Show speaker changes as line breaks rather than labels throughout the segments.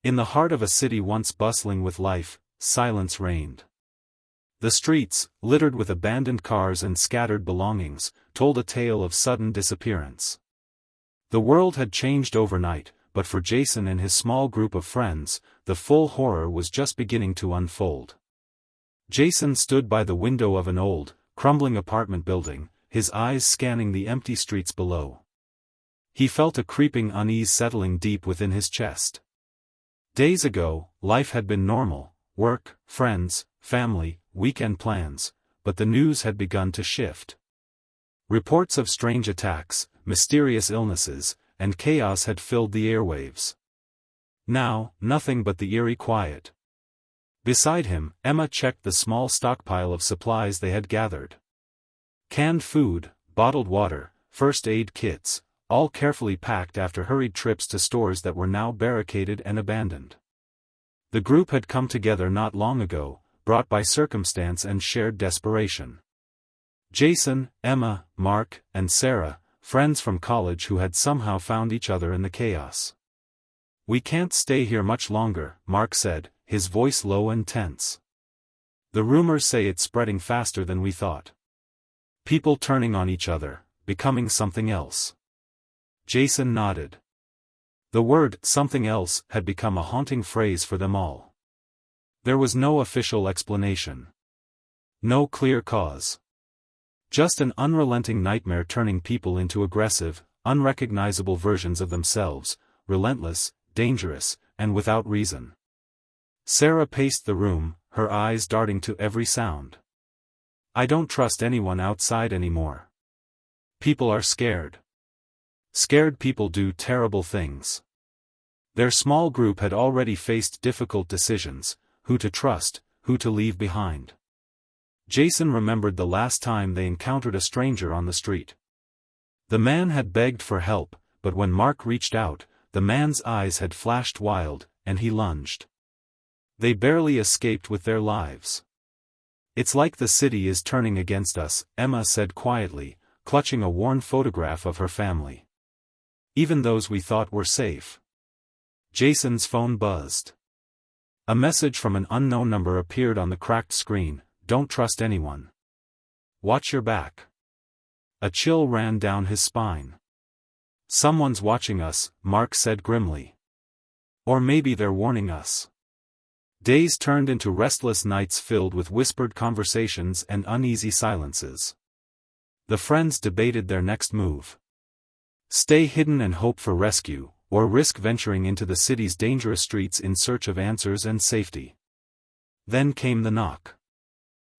In the heart of a city once bustling with life, silence reigned. The streets, littered with abandoned cars and scattered belongings, told a tale of sudden disappearance. The world had changed overnight, but for Jason and his small group of friends, the full horror was just beginning to unfold. Jason stood by the window of an old, crumbling apartment building, his eyes scanning the empty streets below. He felt a creeping unease settling deep within his chest. Days ago, life had been normal: work, friends, family, weekend plans, but the news had begun to shift. Reports of strange attacks, mysterious illnesses, and chaos had filled the airwaves. Now, nothing but the eerie quiet. Beside him, Emma checked the small stockpile of supplies they had gathered. Canned food, bottled water, first aid kits, all carefully packed after hurried trips to stores that were now barricaded and abandoned. The group had come together not long ago, brought by circumstance and shared desperation. Jason, Emma, Mark, and Sarah, friends from college who had somehow found each other in the chaos. "We can't stay here much longer," Mark said, his voice low and tense. "The rumors say it's spreading faster than we thought. People turning on each other, becoming something else." Jason nodded. The word "something else" had become a haunting phrase for them all. There was no official explanation. No clear cause. Just an unrelenting nightmare turning people into aggressive, unrecognizable versions of themselves, relentless, dangerous, and without reason. Sarah paced the room, her eyes darting to every sound. "I don't trust anyone outside anymore. People are scared. Scared people do terrible things." Their small group had already faced difficult decisions: who to trust, who to leave behind. Jason remembered the last time they encountered a stranger on the street. The man had begged for help, but when Mark reached out, the man's eyes had flashed wild, and he lunged. They barely escaped with their lives. "It's like the city is turning against us," Emma said quietly, clutching a worn photograph of her family. "Even those we thought were safe." Jason's phone buzzed. A message from an unknown number appeared on the cracked screen: "Don't trust anyone. Watch your back." A chill ran down his spine. "Someone's watching us," Mark said grimly. "Or maybe they're warning us." Days turned into restless nights filled with whispered conversations and uneasy silences. The friends debated their next move. Stay hidden and hope for rescue, or risk venturing into the city's dangerous streets in search of answers and safety. Then came the knock.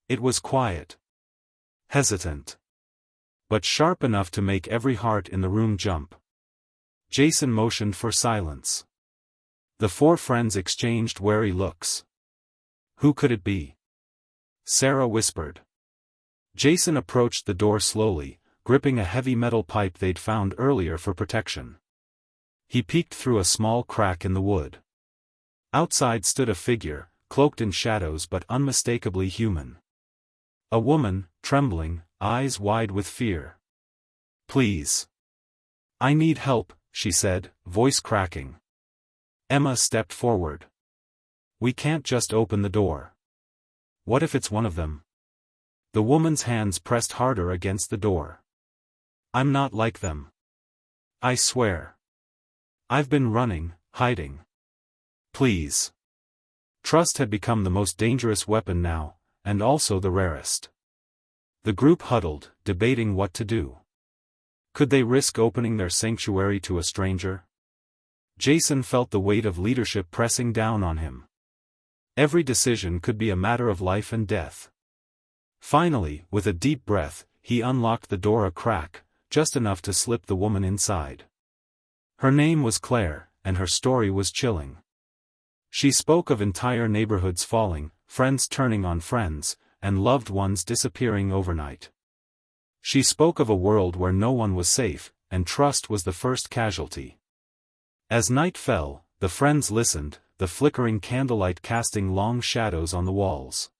It was quiet. Hesitant. But sharp enough to make every heart in the room jump. Jason motioned for silence. The four friends exchanged wary looks. "Who could it be?" Sarah whispered. Jason approached the door slowly, gripping a heavy metal pipe they'd found earlier for protection. He peeked through a small crack in the wood. Outside stood a figure, cloaked in shadows but unmistakably human. A woman, trembling, eyes wide with fear. "Please. I need help," she said, voice cracking. Emma stepped forward. "We can't just open the door. What if it's one of them?" The woman's hands pressed harder against the door. "I'm not like them. I swear. I've been running, hiding. Please." Trust had become the most dangerous weapon now, and also the rarest. The group huddled, debating what to do. Could they risk opening their sanctuary to a stranger? Jason felt the weight of leadership pressing down on him. Every decision could be a matter of life and death. Finally, with a deep breath, he unlocked the door a crack, just enough to slip the woman inside. Her name was Claire, and her story was chilling. She spoke of entire neighborhoods falling, friends turning on friends, and loved ones disappearing overnight. She spoke of a world where no one was safe, and trust was the first casualty. As night fell, the friends listened, the flickering candlelight casting long shadows on the walls.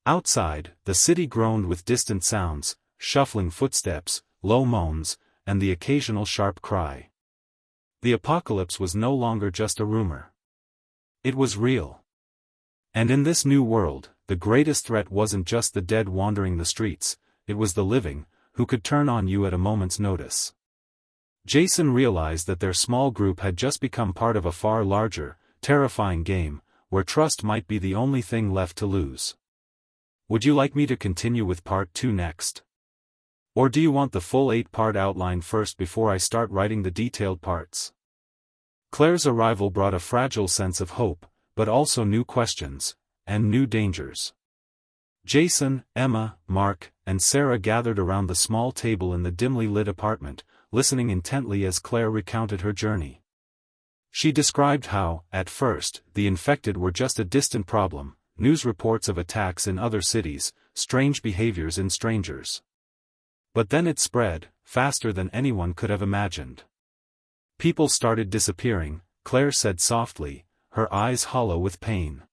Outside, the city groaned with distant sounds, shuffling footsteps, low moans, and the occasional sharp cry. The apocalypse was no longer just a rumor. It was real. And in this new world, the greatest threat wasn't just the dead wandering the streets, it was the living, who could turn on you at a moment's notice. Jason realized that their small group had just become part of a far larger, terrifying game, where trust might be the only thing left to lose. Would you like me to continue with part 2 next? Or do you want the full 8-part outline first before I start writing the detailed parts? Claire's arrival brought a fragile sense of hope, but also new questions, and new dangers. Jason, Emma, Mark, and Sarah gathered around the small table in the dimly lit apartment, listening intently as Claire recounted her journey. She described how, at first, the infected were just a distant problem, news reports of attacks in other cities, strange behaviors in strangers. But then it spread, faster than anyone could have imagined. People started disappearing, Claire said softly, her eyes hollow with pain.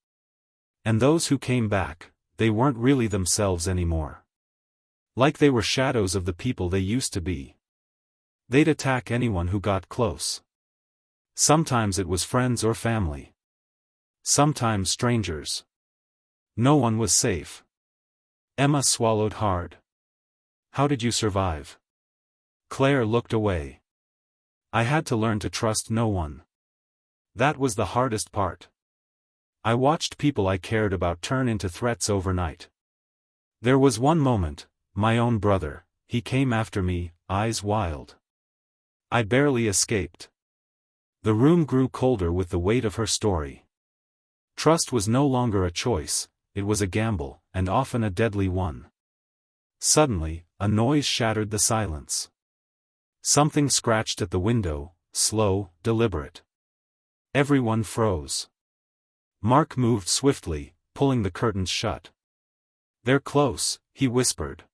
And those who came back, they weren't really themselves anymore. Like they were shadows of the people they used to be. They'd attack anyone who got close. Sometimes it was friends or family. Sometimes strangers. No one was safe. Emma swallowed hard. How did you survive? Claire looked away. I had to learn to trust no one. That was the hardest part. I watched people I cared about turn into threats overnight. There was one moment, my own brother, he came after me, eyes wild. I barely escaped. The room grew colder with the weight of her story. Trust was no longer a choice, it was a gamble, and often a deadly one. Suddenly, a noise shattered the silence. Something scratched at the window, slow, deliberate. Everyone froze. Mark moved swiftly, pulling the curtains shut. They're close, he whispered.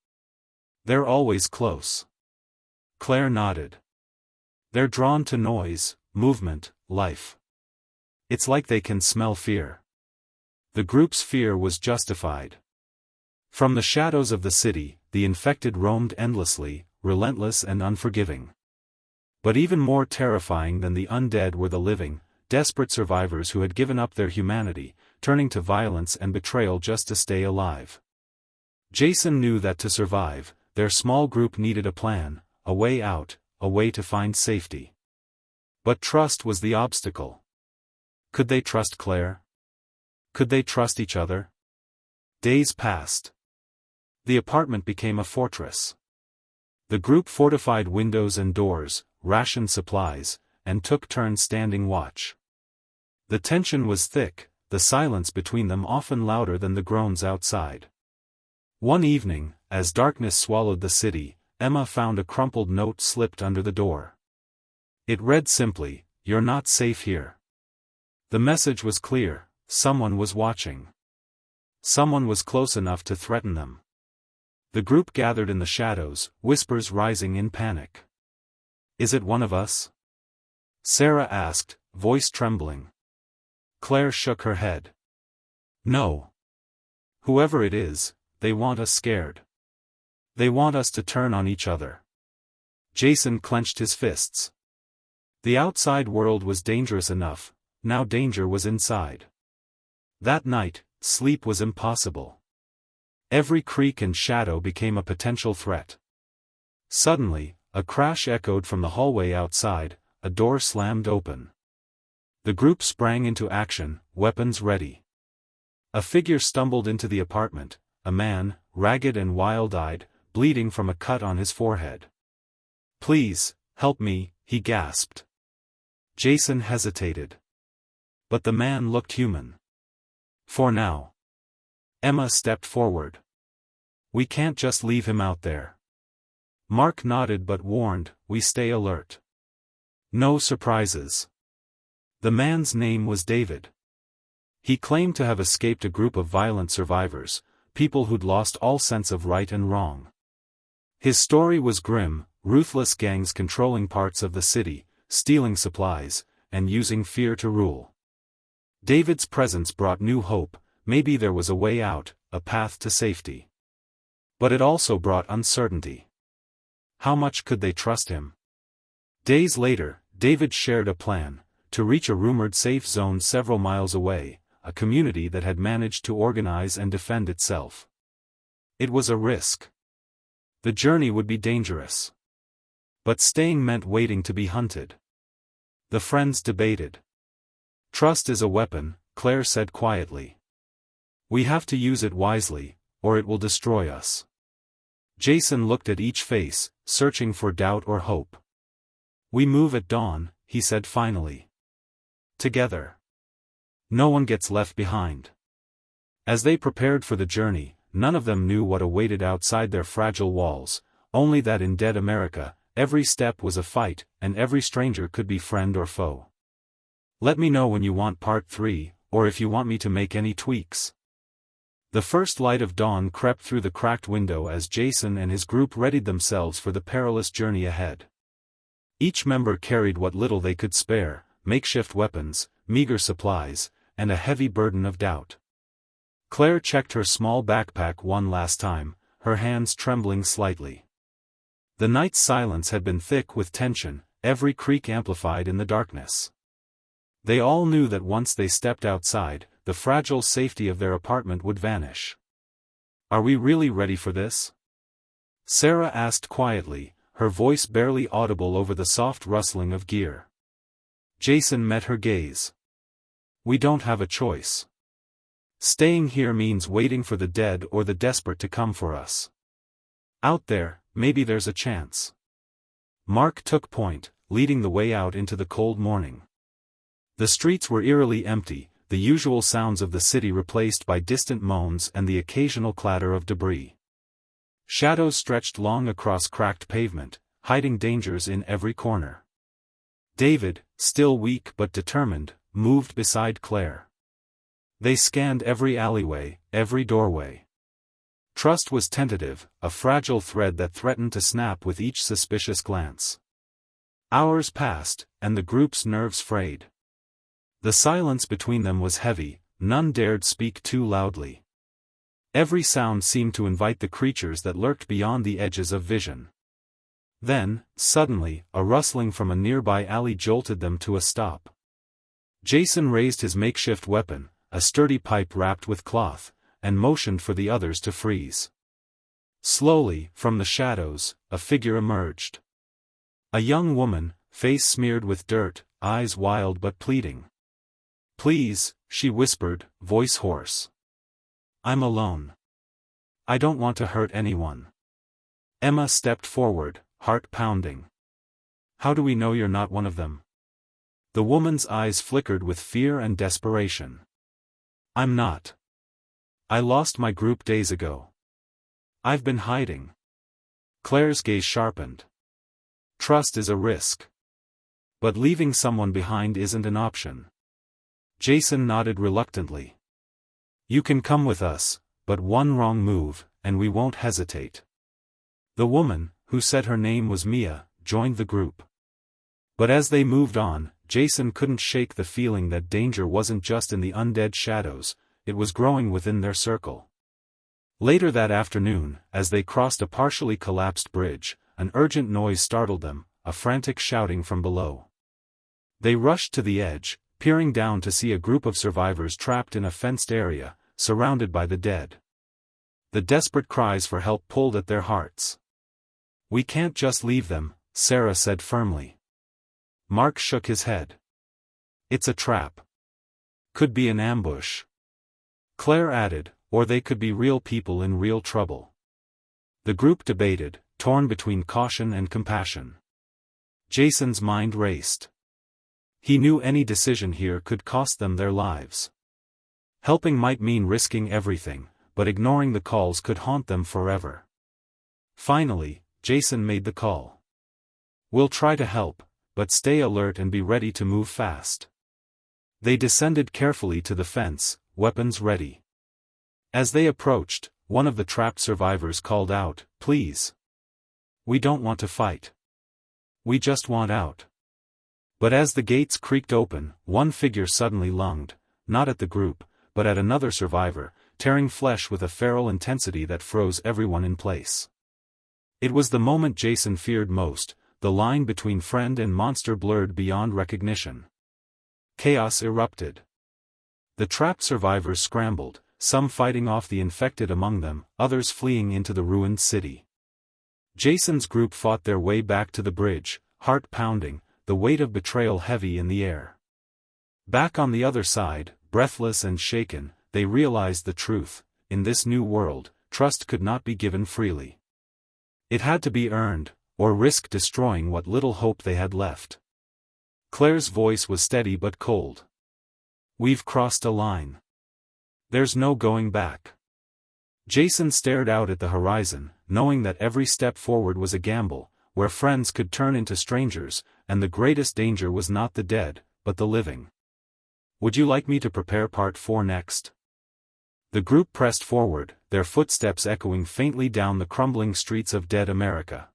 They're always close. Claire nodded. They're drawn to noise, movement, life. It's like they can smell fear. The group's fear was justified. From the shadows of the city, the infected roamed endlessly, relentless and unforgiving. But even more terrifying than the undead were the living, desperate survivors who had given up their humanity, turning to violence and betrayal just to stay alive. Jason knew that to survive, their small group needed a plan, a way out, a way to find safety. But trust was the obstacle. Could they trust Claire? Could they trust each other? Days passed. The apartment became a fortress. The group fortified windows and doors, rationed supplies, and took turns standing watch. The tension was thick, the silence between them often louder than the groans outside. One evening, as darkness swallowed the city, Emma found a crumpled note slipped under the door. It read simply, "You're not safe here." The message was clear, someone was watching. Someone was close enough to threaten them. The group gathered in the shadows, whispers rising in panic. "Is it one of us?" Sarah asked, voice trembling. Claire shook her head. "No. Whoever it is, they want us scared. They want us to turn on each other." Jason clenched his fists. The outside world was dangerous enough, now danger was inside. That night, sleep was impossible. Every creak and shadow became a potential threat. Suddenly, a crash echoed from the hallway outside, a door slammed open. The group sprang into action, weapons ready. A figure stumbled into the apartment, a man, ragged and wild-eyed, bleeding from a cut on his forehead. "Please, help me," he gasped. Jason hesitated. But the man looked human. "For now." Emma stepped forward. "We can't just leave him out there." Mark nodded but warned, "We stay alert. No surprises." The man's name was David. He claimed to have escaped a group of violent survivors, people who'd lost all sense of right and wrong. His story was grim, ruthless gangs controlling parts of the city, stealing supplies, and using fear to rule. David's presence brought new hope, maybe there was a way out, a path to safety. But it also brought uncertainty. How much could they trust him? Days later, David shared a plan, to reach a rumored safe zone several miles away, a community that had managed to organize and defend itself. It was a risk. The journey would be dangerous. But staying meant waiting to be hunted. The friends debated. "Trust is a weapon," Claire said quietly. "We have to use it wisely, or it will destroy us." Jason looked at each face, searching for doubt or hope. "We move at dawn," he said finally. "Together. No one gets left behind." As they prepared for the journey, none of them knew what awaited outside their fragile walls, only that in dead America, every step was a fight, and every stranger could be friend or foe. "Let me know when you want part 3, or if you want me to make any tweaks." The first light of dawn crept through the cracked window as Jason and his group readied themselves for the perilous journey ahead. Each member carried what little they could spare, makeshift weapons, meager supplies, and a heavy burden of doubt. Claire checked her small backpack one last time, her hands trembling slightly. The night's silence had been thick with tension, every creak amplified in the darkness. They all knew that once they stepped outside, the fragile safety of their apartment would vanish. "Are we really ready for this?" Sarah asked quietly, her voice barely audible over the soft rustling of gear. Jason met her gaze. "We don't have a choice. Staying here means waiting for the dead or the desperate to come for us. Out there, maybe there's a chance." Mark took point, leading the way out into the cold morning. The streets were eerily empty, the usual sounds of the city replaced by distant moans and the occasional clatter of debris. Shadows stretched long across cracked pavement, hiding dangers in every corner. David, still weak but determined, moved beside Claire. They scanned every alleyway, every doorway. Trust was tentative, a fragile thread that threatened to snap with each suspicious glance. Hours passed, and the group's nerves frayed. The silence between them was heavy, none dared speak too loudly. Every sound seemed to invite the creatures that lurked beyond the edges of vision. Then, suddenly, a rustling from a nearby alley jolted them to a stop. Jason raised his makeshift weapon, a sturdy pipe wrapped with cloth, and motioned for the others to freeze. Slowly, from the shadows, a figure emerged. A young woman, face smeared with dirt, eyes wild but pleading. "Please," she whispered, voice hoarse. "I'm alone. I don't want to hurt anyone." Emma stepped forward, heart pounding. "How do we know you're not one of them?" The woman's eyes flickered with fear and desperation. "I'm not. I lost my group days ago. I've been hiding." Claire's gaze sharpened. "Trust is a risk. But leaving someone behind isn't an option." Jason nodded reluctantly. "You can come with us, but one wrong move, and we won't hesitate." The woman, who said her name was Mia, joined the group. But as they moved on, Jason couldn't shake the feeling that danger wasn't just in the undead shadows, it was growing within their circle. Later that afternoon, as they crossed a partially collapsed bridge, an urgent noise startled them, a frantic shouting from below. They rushed to the edge, peering down to see a group of survivors trapped in a fenced area, surrounded by the dead. The desperate cries for help pulled at their hearts. "We can't just leave them," Sarah said firmly. Mark shook his head. "It's a trap. Could be an ambush." Claire added, "Or they could be real people in real trouble." The group debated, torn between caution and compassion. Jason's mind raced. He knew any decision here could cost them their lives. Helping might mean risking everything, but ignoring the calls could haunt them forever. Finally, Jason made the call. "We'll try to help, but stay alert and be ready to move fast." They descended carefully to the fence, weapons ready. As they approached, one of the trapped survivors called out, "Please. We don't want to fight. We just want out." But as the gates creaked open, one figure suddenly lunged, not at the group, but at another survivor, tearing flesh with a feral intensity that froze everyone in place. It was the moment Jason feared most, the line between friend and monster blurred beyond recognition. Chaos erupted. The trapped survivors scrambled, some fighting off the infected among them, others fleeing into the ruined city. Jason's group fought their way back to the bridge, heart pounding, the weight of betrayal heavy in the air. Back on the other side, breathless and shaken, they realized the truth: in this new world, trust could not be given freely. It had to be earned, or risk destroying what little hope they had left. Claire's voice was steady but cold. "We've crossed a line. There's no going back." Jason stared out at the horizon, knowing that every step forward was a gamble, where friends could turn into strangers, and the greatest danger was not the dead, but the living. "Would you like me to prepare part 4 next?" The group pressed forward, their footsteps echoing faintly down the crumbling streets of dead America.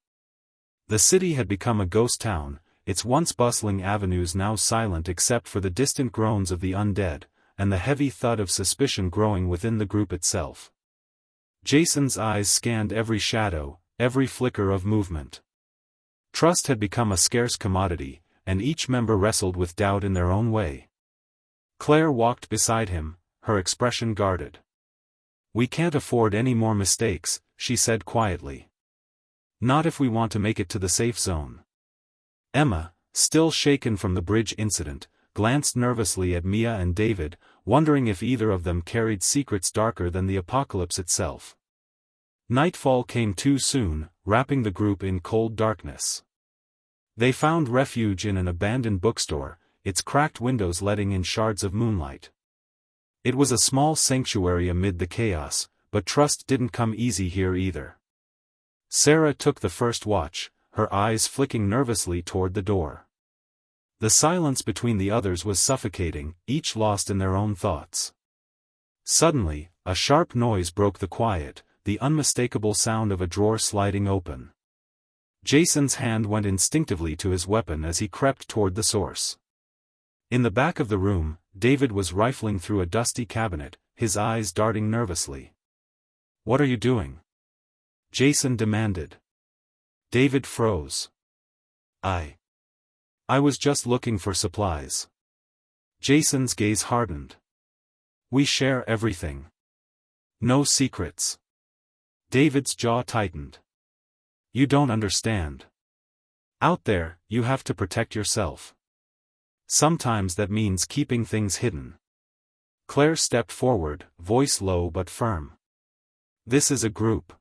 The city had become a ghost town, its once bustling avenues now silent except for the distant groans of the undead, and the heavy thud of suspicion growing within the group itself. Jason's eyes scanned every shadow, every flicker of movement. Trust had become a scarce commodity, and each member wrestled with doubt in their own way. Claire walked beside him, her expression guarded. "We can't afford any more mistakes," she said quietly. "Not if we want to make it to the safe zone." Emma, still shaken from the bridge incident, glanced nervously at Mia and David, wondering if either of them carried secrets darker than the apocalypse itself. Nightfall came too soon, wrapping the group in cold darkness. They found refuge in an abandoned bookstore, its cracked windows letting in shards of moonlight. It was a small sanctuary amid the chaos, but trust didn't come easy here either. Sarah took the first watch, her eyes flicking nervously toward the door. The silence between the others was suffocating, each lost in their own thoughts. Suddenly, a sharp noise broke the quiet, the unmistakable sound of a drawer sliding open. Jason's hand went instinctively to his weapon as he crept toward the source. In the back of the room, David was rifling through a dusty cabinet, his eyes darting nervously. "What are you doing?" Jason demanded. David froze. I was just looking for supplies." Jason's gaze hardened. "We share everything. No secrets." David's jaw tightened. "You don't understand. Out there, you have to protect yourself. Sometimes that means keeping things hidden." Claire stepped forward, voice low but firm. "This is a group.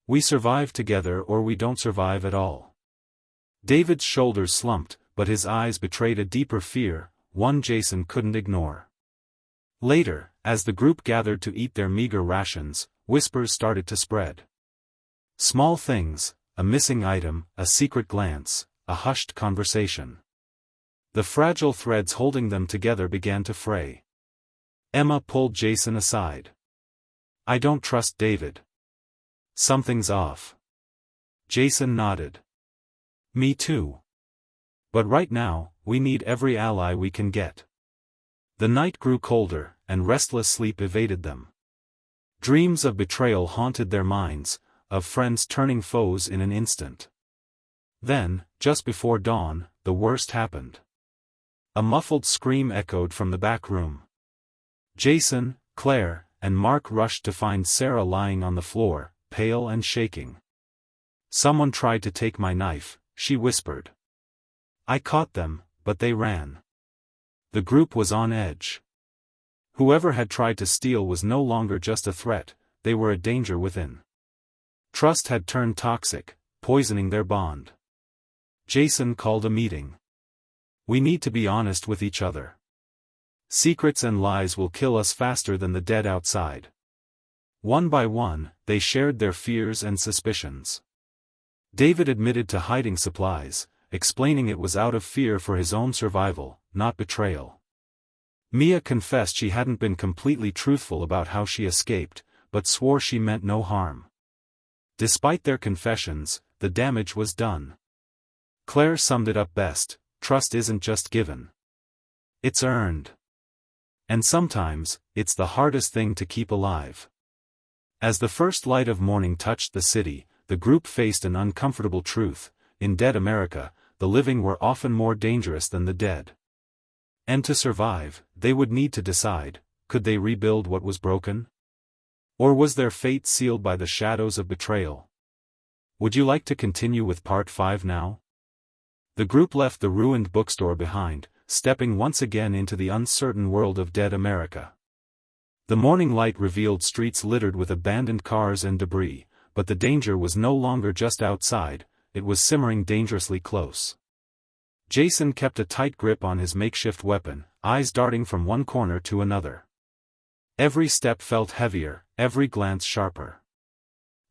We survive together or we don't survive at all." David's shoulders slumped, but his eyes betrayed a deeper fear, one Jason couldn't ignore. Later, as the group gathered to eat their meager rations, whispers started to spread. Small things, a missing item, a secret glance, a hushed conversation. The fragile threads holding them together began to fray. Emma pulled Jason aside. "I don't trust David. Something's off." Jason nodded. "Me too. But right now, we need every ally we can get." The night grew colder, and restless sleep evaded them. Dreams of betrayal haunted their minds, of friends turning foes in an instant. Then, just before dawn, the worst happened. A muffled scream echoed from the back room. Jason, Claire, and Mark rushed to find Sarah lying on the floor, pale and shaking. "Someone tried to take my knife," she whispered. "I caught them, but they ran." The group was on edge. Whoever had tried to steal was no longer just a threat, they were a danger within. Trust had turned toxic, poisoning their bond. Jason called a meeting. "We need to be honest with each other. Secrets and lies will kill us faster than the dead outside." One by one, they shared their fears and suspicions. David admitted to hiding supplies, explaining it was out of fear for his own survival, not betrayal. Mia confessed she hadn't been completely truthful about how she escaped, but swore she meant no harm. Despite their confessions, the damage was done. Claire summed it up best: trust isn't just given. It's earned. And sometimes, it's the hardest thing to keep alive. As the first light of morning touched the city, the group faced an uncomfortable truth: in dead America, the living were often more dangerous than the dead. And to survive, they would need to decide, could they rebuild what was broken? Or was their fate sealed by the shadows of betrayal? Would you like to continue with part 5 now? The group left the ruined bookstore behind, stepping once again into the uncertain world of dead America. The morning light revealed streets littered with abandoned cars and debris, but the danger was no longer just outside, it was simmering dangerously close. Jason kept a tight grip on his makeshift weapon, eyes darting from one corner to another. Every step felt heavier, every glance sharper.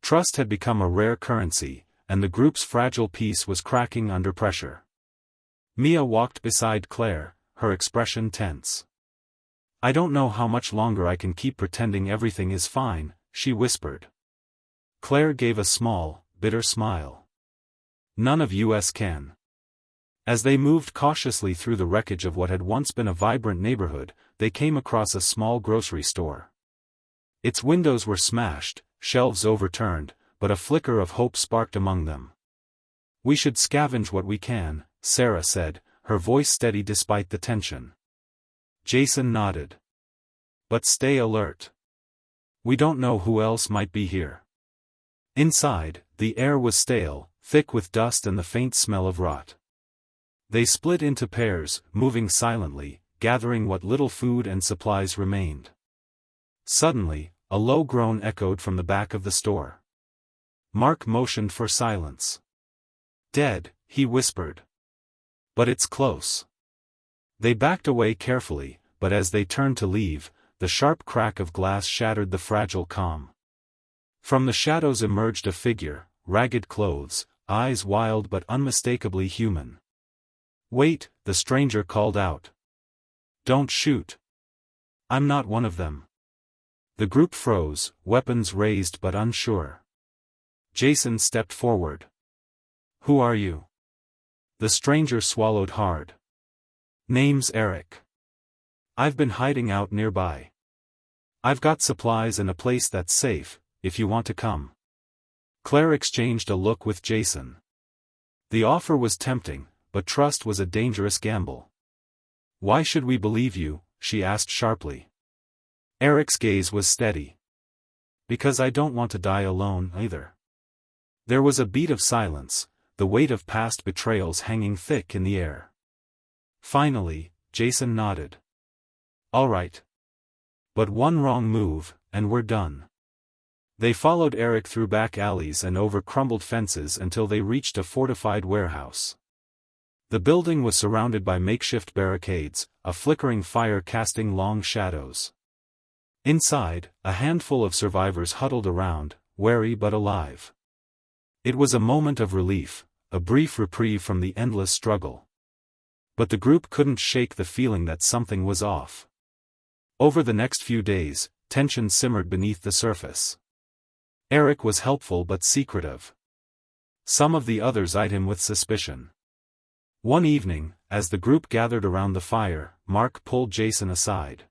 Trust had become a rare currency, and the group's fragile peace was cracking under pressure. Mia walked beside Claire, her expression tense. "I don't know how much longer I can keep pretending everything is fine," she whispered. Claire gave a small, bitter smile. "None of us can." As they moved cautiously through the wreckage of what had once been a vibrant neighborhood, they came across a small grocery store. Its windows were smashed, shelves overturned, but a flicker of hope sparked among them. "We should scavenge what we can," Sarah said, her voice steady despite the tension. Jason nodded. "But stay alert. We don't know who else might be here." Inside, the air was stale, thick with dust and the faint smell of rot. They split into pairs, moving silently, gathering what little food and supplies remained. Suddenly, a low groan echoed from the back of the store. Mark motioned for silence. "Dead," he whispered. "But it's close." They backed away carefully, but as they turned to leave, the sharp crack of glass shattered the fragile calm. From the shadows emerged a figure, ragged clothes, eyes wild but unmistakably human. "Wait," the stranger called out. "Don't shoot. I'm not one of them." The group froze, weapons raised but unsure. Jason stepped forward. "Who are you?" The stranger swallowed hard. "Name's Eric. I've been hiding out nearby. I've got supplies and a place that's safe, if you want to come." Claire exchanged a look with Jason. The offer was tempting, but trust was a dangerous gamble. "Why should we believe you?" she asked sharply. Eric's gaze was steady. "Because I don't want to die alone, either." There was a beat of silence, the weight of past betrayals hanging thick in the air. Finally, Jason nodded. "All right. But one wrong move, and we're done." They followed Eric through back alleys and over crumbled fences until they reached a fortified warehouse. The building was surrounded by makeshift barricades, a flickering fire casting long shadows. Inside, a handful of survivors huddled around, wary but alive. It was a moment of relief, a brief reprieve from the endless struggle. But the group couldn't shake the feeling that something was off. Over the next few days, tension simmered beneath the surface. Eric was helpful but secretive. Some of the others eyed him with suspicion. One evening, as the group gathered around the fire, Mark pulled Jason aside.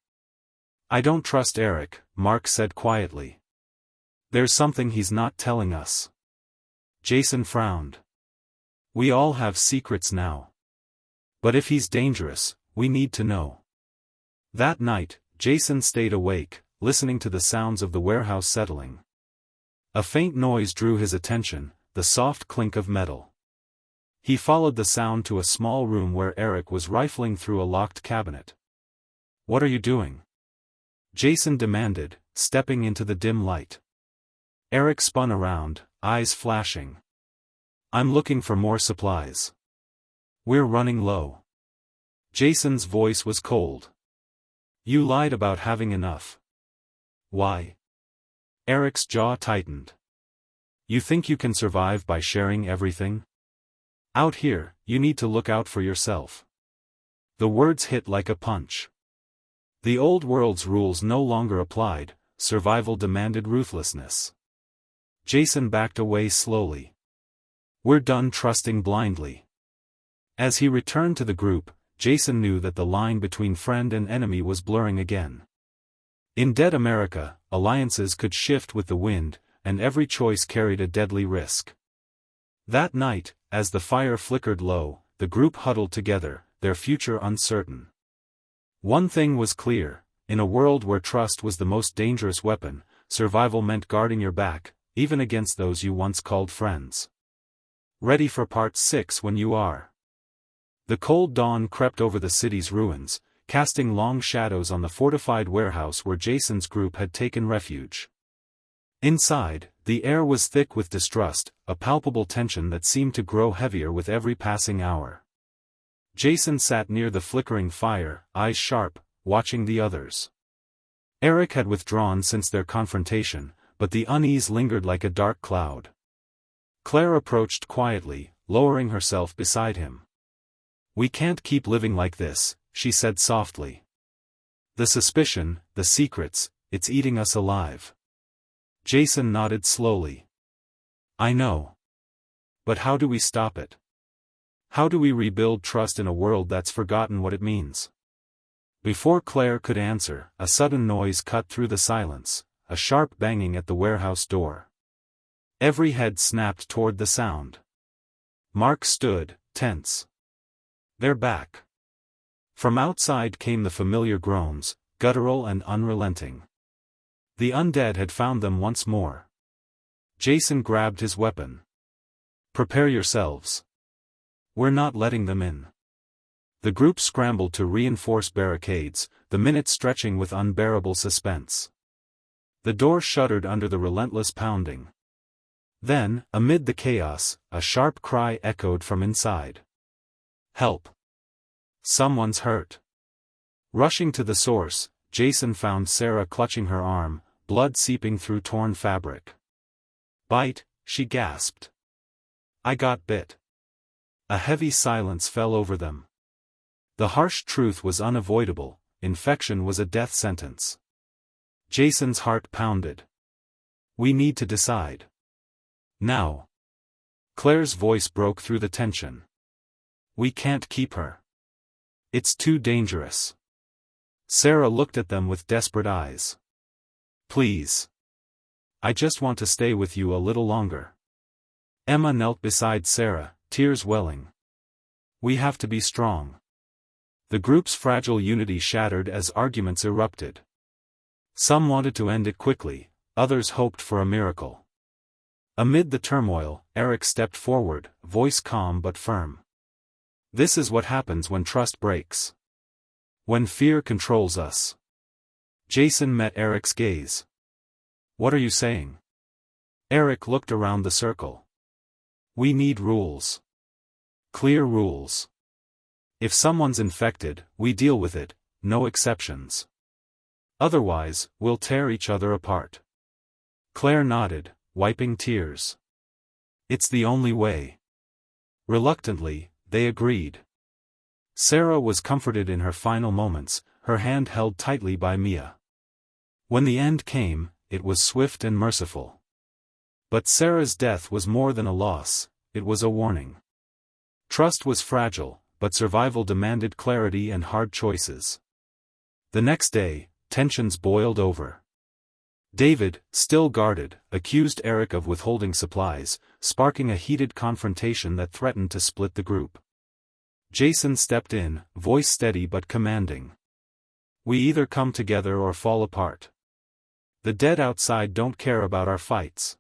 "I don't trust Eric," Mark said quietly. "There's something he's not telling us." Jason frowned. "We all have secrets now. But if he's dangerous, we need to know." That night, Jason stayed awake, listening to the sounds of the warehouse settling. A faint noise drew his attention, the soft clink of metal. He followed the sound to a small room where Eric was rifling through a locked cabinet. "What are you doing?" Jason demanded, stepping into the dim light. Eric spun around, eyes flashing. "I'm looking for more supplies. We're running low." Jason's voice was cold. "You lied about having enough." "Why?" Eric's jaw tightened. "You think you can survive by sharing everything? Out here, you need to look out for yourself." The words hit like a punch. The old world's rules no longer applied, survival demanded ruthlessness. Jason backed away slowly. "We're done trusting blindly." As he returned to the group, Jason knew that the line between friend and enemy was blurring again. In dead America, alliances could shift with the wind, and every choice carried a deadly risk. That night, as the fire flickered low, the group huddled together, their future uncertain. One thing was clear: in a world where trust was the most dangerous weapon, survival meant guarding your back, even against those you once called friends. Ready for part 6 when you are. The cold dawn crept over the city's ruins, casting long shadows on the fortified warehouse where Jason's group had taken refuge. Inside, the air was thick with distrust, a palpable tension that seemed to grow heavier with every passing hour. Jason sat near the flickering fire, eyes sharp, watching the others. Eric had withdrawn since their confrontation, but the unease lingered like a dark cloud. Claire approached quietly, lowering herself beside him. "We can't keep living like this," she said softly. "The suspicion, the secrets, it's eating us alive." Jason nodded slowly. "I know. But how do we stop it? How do we rebuild trust in a world that's forgotten what it means?" Before Claire could answer, a sudden noise cut through the silence, a sharp banging at the warehouse door. Every head snapped toward the sound. Mark stood, tense. "They're back." From outside came the familiar groans, guttural and unrelenting. The undead had found them once more. Jason grabbed his weapon. "Prepare yourselves. We're not letting them in." The group scrambled to reinforce barricades, the minutes stretching with unbearable suspense. The door shuddered under the relentless pounding. Then, amid the chaos, a sharp cry echoed from inside. "Help! Someone's hurt." Rushing to the source, Jason found Sarah clutching her arm, blood seeping through torn fabric. "Bite," she gasped. "I got bit." A heavy silence fell over them. The harsh truth was unavoidable: infection was a death sentence. Jason's heart pounded. "We need to decide. Now." Claire's voice broke through the tension. "We can't keep her. It's too dangerous." Sarah looked at them with desperate eyes. "Please. I just want to stay with you a little longer." Emma knelt beside Sarah, tears welling. "We have to be strong." The group's fragile unity shattered as arguments erupted. Some wanted to end it quickly, others hoped for a miracle. Amid the turmoil, Eric stepped forward, voice calm but firm. "This is what happens when trust breaks. When fear controls us." Jason met Eric's gaze. "What are you saying?" Eric looked around the circle. "We need rules. Clear rules. If someone's infected, we deal with it, no exceptions. Otherwise, we'll tear each other apart." Claire nodded, wiping tears. "It's the only way." Reluctantly, they agreed. Sarah was comforted in her final moments, her hand held tightly by Mia. When the end came, it was swift and merciful. But Sarah's death was more than a loss, it was a warning. Trust was fragile, but survival demanded clarity and hard choices. The next day, tensions boiled over. David, still guarded, accused Eric of withholding supplies, sparking a heated confrontation that threatened to split the group. Jason stepped in, voice steady but commanding. "We either come together or fall apart. The dead outside don't care about our fights."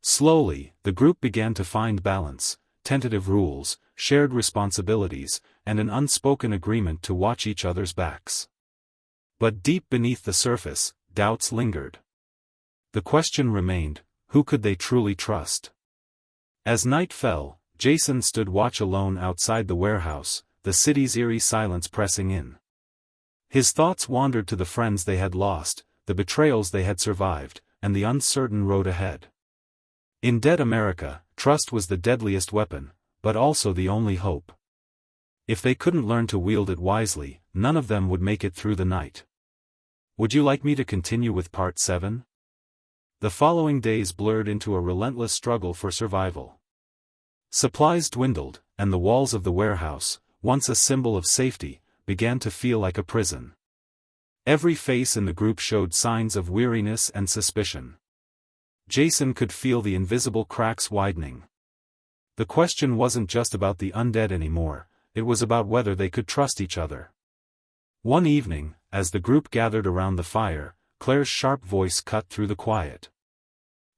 Slowly, the group began to find balance, tentative rules, shared responsibilities, and an unspoken agreement to watch each other's backs. But deep beneath the surface, doubts lingered. The question remained: who could they truly trust? As night fell, Jason stood watch alone outside the warehouse, the city's eerie silence pressing in. His thoughts wandered to the friends they had lost, the betrayals they had survived, and the uncertain road ahead. In dead America, trust was the deadliest weapon, but also the only hope. If they couldn't learn to wield it wisely, none of them would make it through the night. Would you like me to continue with part 7? The following days blurred into a relentless struggle for survival. Supplies dwindled, and the walls of the warehouse, once a symbol of safety, began to feel like a prison. Every face in the group showed signs of weariness and suspicion. Jason could feel the invisible cracks widening. The question wasn't just about the undead anymore, it was about whether they could trust each other. One evening, as the group gathered around the fire, Claire's sharp voice cut through the quiet.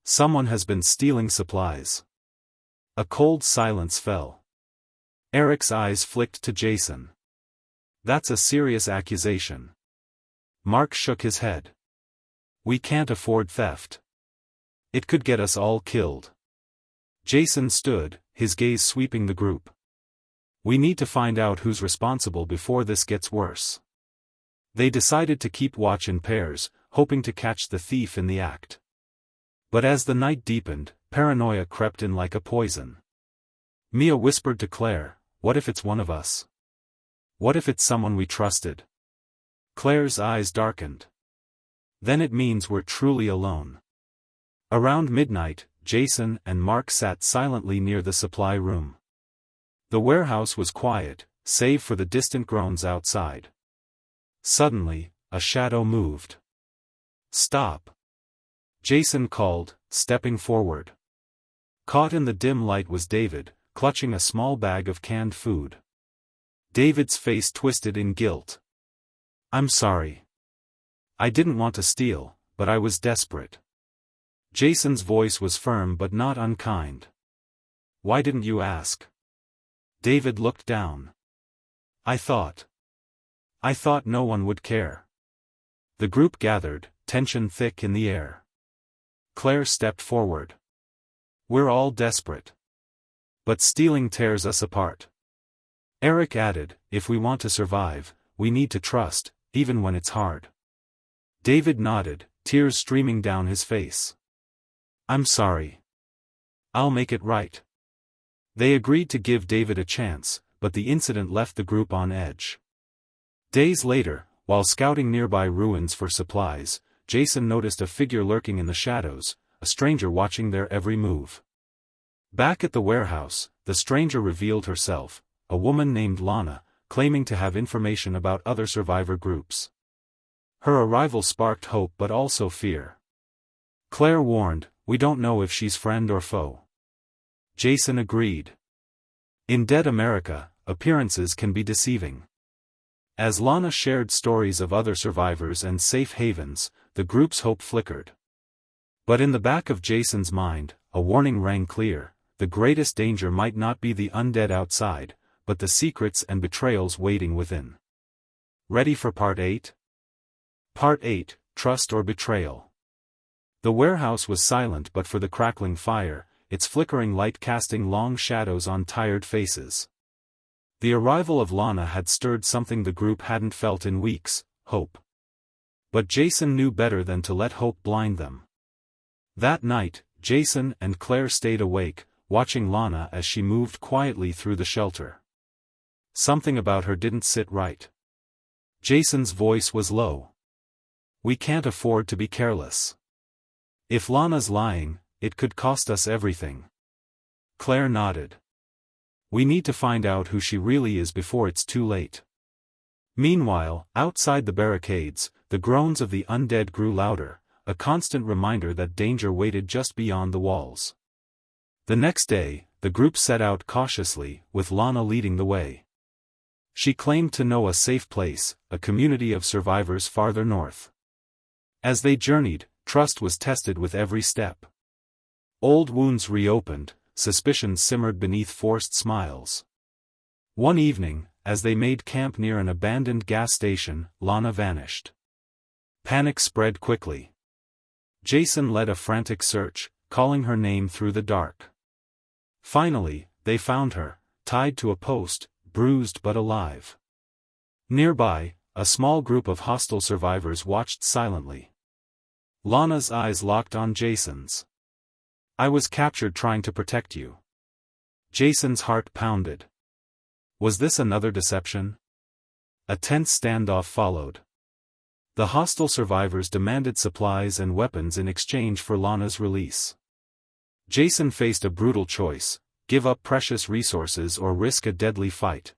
"Someone has been stealing supplies." A cold silence fell. Eric's eyes flicked to Jason. "That's a serious accusation." Mark shook his head. "We can't afford theft. It could get us all killed." Jason stood, his gaze sweeping the group. "We need to find out who's responsible before this gets worse." They decided to keep watch in pairs, hoping to catch the thief in the act. But as the night deepened, paranoia crept in like a poison. Mia whispered to Claire, "What if it's one of us? What if it's someone we trusted?" Claire's eyes darkened. "Then it means we're truly alone." Around midnight, Jason and Mark sat silently near the supply room. The warehouse was quiet, save for the distant groans outside. Suddenly, a shadow moved. "Stop!" Jason called, stepping forward. Caught in the dim light was David, clutching a small bag of canned food. David's face twisted in guilt. "I'm sorry. I didn't want to steal, but I was desperate." Jason's voice was firm but not unkind. "Why didn't you ask?" David looked down. I thought no one would care." The group gathered, tension thick in the air. Claire stepped forward. "We're all desperate. But stealing tears us apart." Eric added, "If we want to survive, we need to trust, even when it's hard." David nodded, tears streaming down his face. "I'm sorry. I'll make it right." They agreed to give David a chance, but the incident left the group on edge. Days later, while scouting nearby ruins for supplies, Jason noticed a figure lurking in the shadows, a stranger watching their every move. Back at the warehouse, the stranger revealed herself, a woman named Lana, claiming to have information about other survivor groups. Her arrival sparked hope but also fear. Claire warned, "We don't know if she's friend or foe." Jason agreed. In dead America, appearances can be deceiving. As Lana shared stories of other survivors and safe havens, the group's hope flickered. But in the back of Jason's mind, a warning rang clear: the greatest danger might not be the undead outside, but the secrets and betrayals waiting within. Ready for Part 8? Part 8, Trust or Betrayal. The warehouse was silent but for the crackling fire, its flickering light casting long shadows on tired faces. The arrival of Lana had stirred something the group hadn't felt in weeks: hope. But Jason knew better than to let hope blind them. That night, Jason and Claire stayed awake, watching Lana as she moved quietly through the shelter. Something about her didn't sit right. Jason's voice was low. "We can't afford to be careless. If Lana's lying, it could cost us everything." Claire nodded. "We need to find out who she really is before it's too late." Meanwhile, outside the barricades, the groans of the undead grew louder, a constant reminder that danger waited just beyond the walls. The next day, the group set out cautiously, with Lana leading the way. She claimed to know a safe place, a community of survivors farther north. As they journeyed, trust was tested with every step. Old wounds reopened, suspicions simmered beneath forced smiles. One evening, as they made camp near an abandoned gas station, Lana vanished. Panic spread quickly. Jason led a frantic search, calling her name through the dark. Finally, they found her, tied to a post, bruised but alive. Nearby, a small group of hostile survivors watched silently. Lana's eyes locked on Jason's. "I was captured trying to protect you." Jason's heart pounded. Was this another deception? A tense standoff followed. The hostile survivors demanded supplies and weapons in exchange for Lana's release. Jason faced a brutal choice: give up precious resources or risk a deadly fight.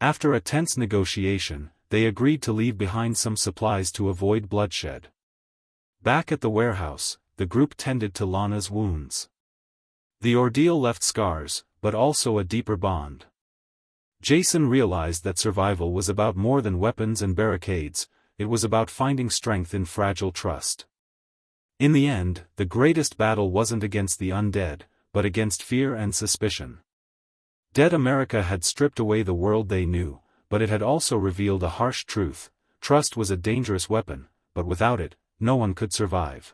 After a tense negotiation, they agreed to leave behind some supplies to avoid bloodshed. Back at the warehouse, the group tended to Lana's wounds. The ordeal left scars, but also a deeper bond. Jason realized that survival was about more than weapons and barricades, it was about finding strength in fragile trust. In the end, the greatest battle wasn't against the undead, but against fear and suspicion. Dead America had stripped away the world they knew, but it had also revealed a harsh truth: trust was a dangerous weapon, but without it, no one could survive.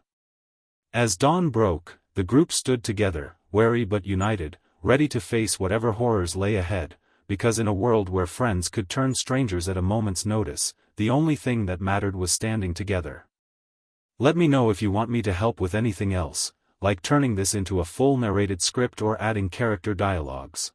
As dawn broke, the group stood together, wary but united, ready to face whatever horrors lay ahead, because in a world where friends could turn strangers at a moment's notice, the only thing that mattered was standing together. Let me know if you want me to help with anything else, like turning this into a full narrated script or adding character dialogues.